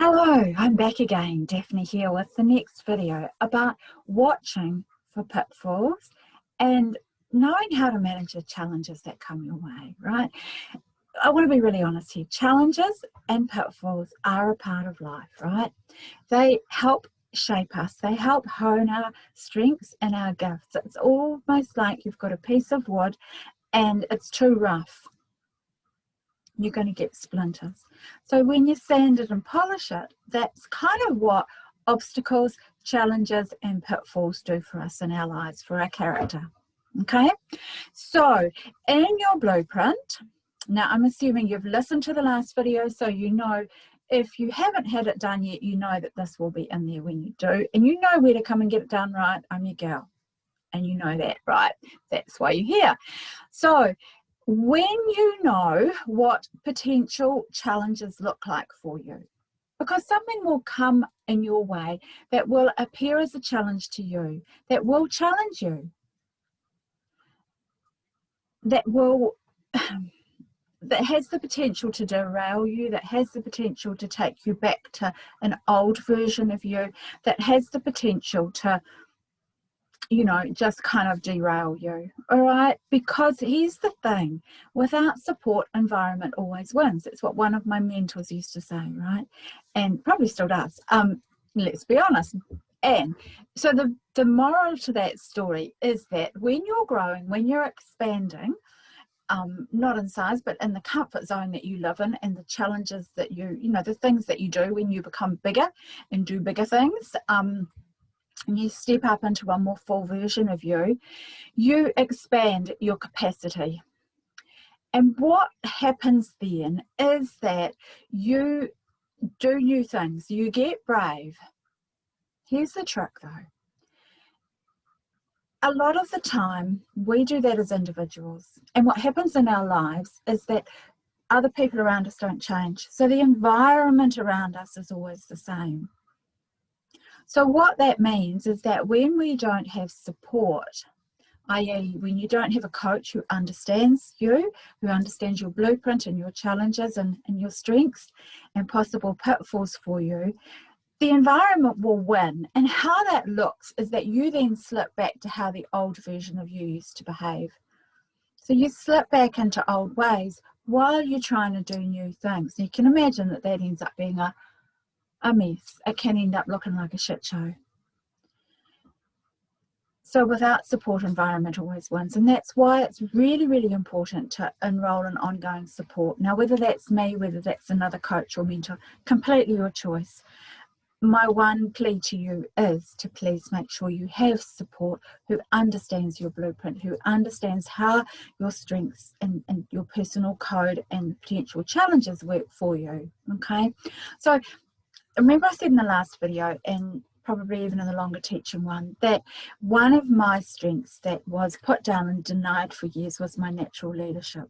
Hello, I'm back again, Daphne here with the next video about watching for pitfalls and knowing how to manage the challenges that come your way, right? I want to be really honest here. Challenges and pitfalls are a part of life, right? They help shape us. They help hone our strengths and our gifts. It's almost like you've got a piece of wood and it's too rough. You're going to get splinters. So when you sand it and polish it, that's kind of what obstacles, challenges, and pitfalls do for us in our lives, for our character. Okay? So in your blueprint, now I'm assuming you've listened to the last video, so you know if you haven't had it done yet, you know that this will be in there when you do, and you know where to come and get it done, right? I'm your girl, and you know that, right? That's why you're here. So when you know what potential challenges look like for you, because something will come in your way that will appear as a challenge to you, that will challenge you, that has the potential to derail you, that has the potential to take you back to an old version of you, that has the potential to, you know, just kind of derail you, all right? Because here's the thing, without support, environment always wins. It's what one of my mentors used to say, right? And probably still does. Let's be honest. And so the moral to that story is that when you're growing, when you're expanding, not in size, but in the comfort zone that you live in, and the challenges that you know, the things that you do when you become bigger and do bigger things, and you step up into a more full version of you, you expand your capacity. And what happens then is that you do new things, you get brave. Here's the trick though. A lot of the time we do that as individuals, and what happens in our lives is that other people around us don't change. So the environment around us is always the same. So what that means is that when we don't have support, i.e. when you don't have a coach who understands you, who understands your blueprint and your challenges and your strengths and possible pitfalls for you, the environment will win. And how that looks is that you then slip back to how the old version of you used to behave. So you slip back into old ways while you're trying to do new things. You can imagine that that ends up being a mess. It can end up looking like a shit show. So without support, environment always wins. And that's why it's really, really important to enroll in ongoing support. Now, whether that's me, whether that's another coach or mentor, completely your choice. My one plea to you is to please make sure you have support who understands your blueprint, who understands how your strengths and your personal code and potential challenges work for you, okay? So remember I said in the last video, and probably even in the longer teaching one, that one of my strengths that was put down and denied for years was my natural leadership.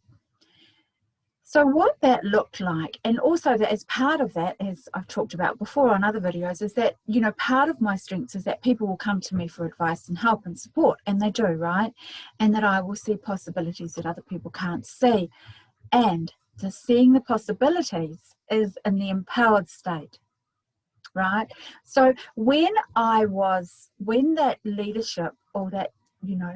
So what that looked like, and also that as part of that, as I've talked about before on other videos, is that, you know, part of my strengths is that people will come to me for advice and help and support, and they do, right? And that I will see possibilities that other people can't see. And the seeing the possibilities is in the empowered state. Right? So when that leadership or that, you know,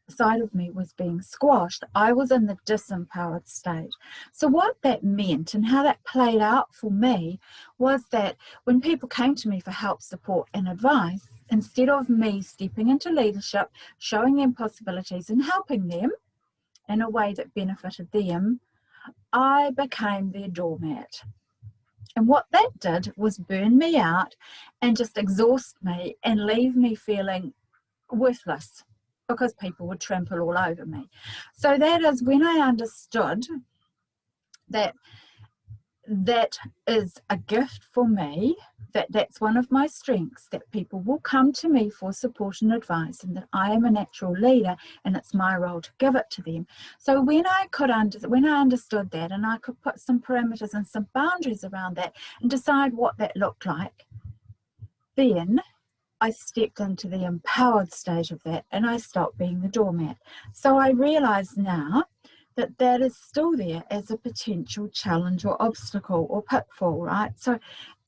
side of me was being squashed, I was in the disempowered state. So what that meant and how that played out for me was that when people came to me for help, support and advice, instead of me stepping into leadership, showing them possibilities and helping them in a way that benefited them, I became their doormat. And what that did was burn me out and just exhaust me and leave me feeling worthless because people would trample all over me. So that is when I understood that that is a gift for me, that's one of my strengths, that people will come to me for support and advice, and that I am a natural leader and it's my role to give it to them. So when I understood that, and I could put some parameters and some boundaries around that and decide what that looked like, then I stepped into the empowered stage of that and I stopped being the doormat. So I realize now that is still there as a potential challenge or obstacle or pitfall, right? So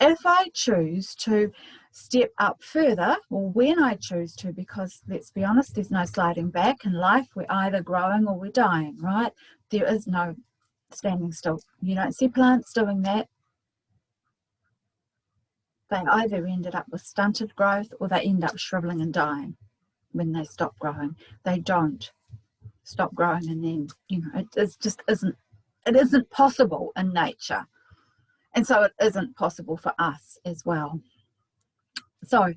if I choose to step up further, or when I choose to, because let's be honest, there's no sliding back in life. We're either growing or we're dying, right? There is no standing still. You don't see plants doing that. They either ended up with stunted growth or they end up shriveling and dying when they stop growing. They don't stop growing, and then, you know, it just isn't possible in nature. And so it isn't possible for us as well. So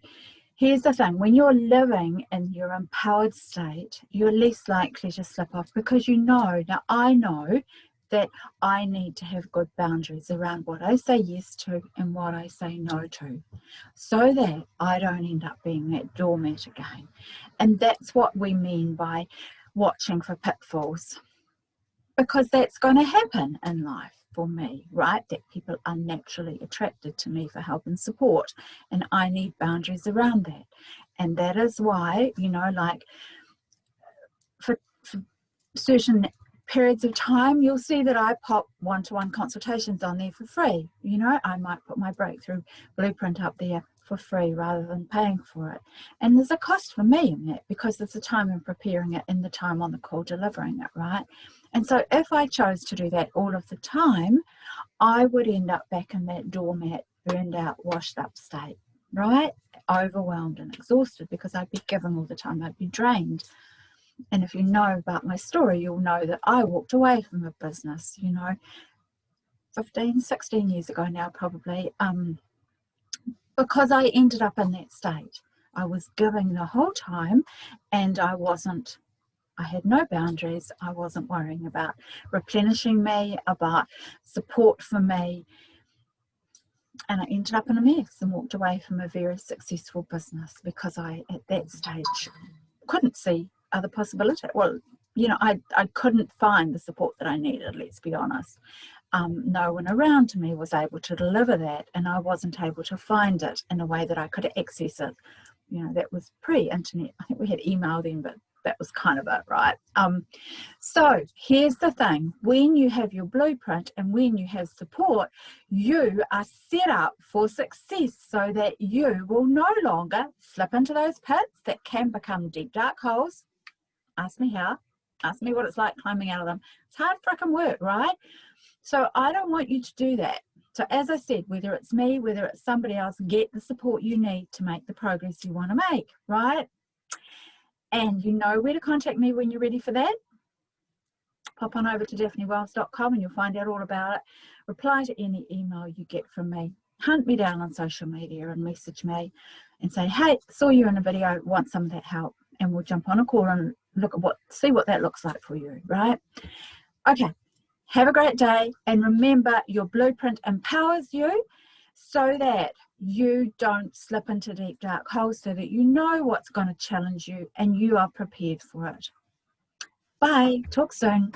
here's the thing, when you're living in your empowered state, you're less likely to slip off, because you know, now I know that I need to have good boundaries around what I say yes to and what I say no to, so that I don't end up being that doormat again. And that's what we mean by watching for pitfalls, because that's going to happen in life for me, right? That people are naturally attracted to me for help and support, and I need boundaries around that. And that is why, you know, like for certain periods of time, you'll see that I pop one-to-one consultations on there for free. You know, I might put my breakthrough blueprint up there for free rather than paying for it. And there's a cost for me in that, because there's the time in preparing it and the time on the call delivering it, right? And so if I chose to do that all of the time, I would end up back in that doormat, burned out, washed up state, right? Overwhelmed and exhausted, because I'd be given all the time, I'd be drained. And if you know about my story, you'll know that I walked away from a business, you know, 15, 16 years ago now probably, because I ended up in that state. I was giving the whole time, and I had no boundaries. I wasn't worrying about replenishing me, about support for me. And I ended up in a mess and walked away from a very successful business, because I, at that stage, couldn't see other possibility. Well, you know, I couldn't find the support that I needed, let's be honest. No one around me was able to deliver that, and I wasn't able to find it in a way that I could access it. You know, that was pre-internet. I think we had email then, but that was kind of it, right? So here's the thing, when you have your blueprint and when you have support, you are set up for success, so that you will no longer slip into those pits that can become deep, dark holes. Ask me how. Ask me what it's like climbing out of them. It's hard frickin' work, right? So I don't want you to do that. So as I said, whether it's me, whether it's somebody else, get the support you need to make the progress you want to make, right? And you know where to contact me when you're ready for that. Pop on over to daphnewells.com and you'll find out all about it. Reply to any email you get from me. Hunt me down on social media and message me and say, hey, saw you in a video, want some of that help. And we'll jump on a call and see what that looks like for you, right? Okay, have a great day. And remember, your blueprint empowers you so that you don't slip into deep, dark holes, so that you know what's going to challenge you and you are prepared for it. Bye. Talk soon.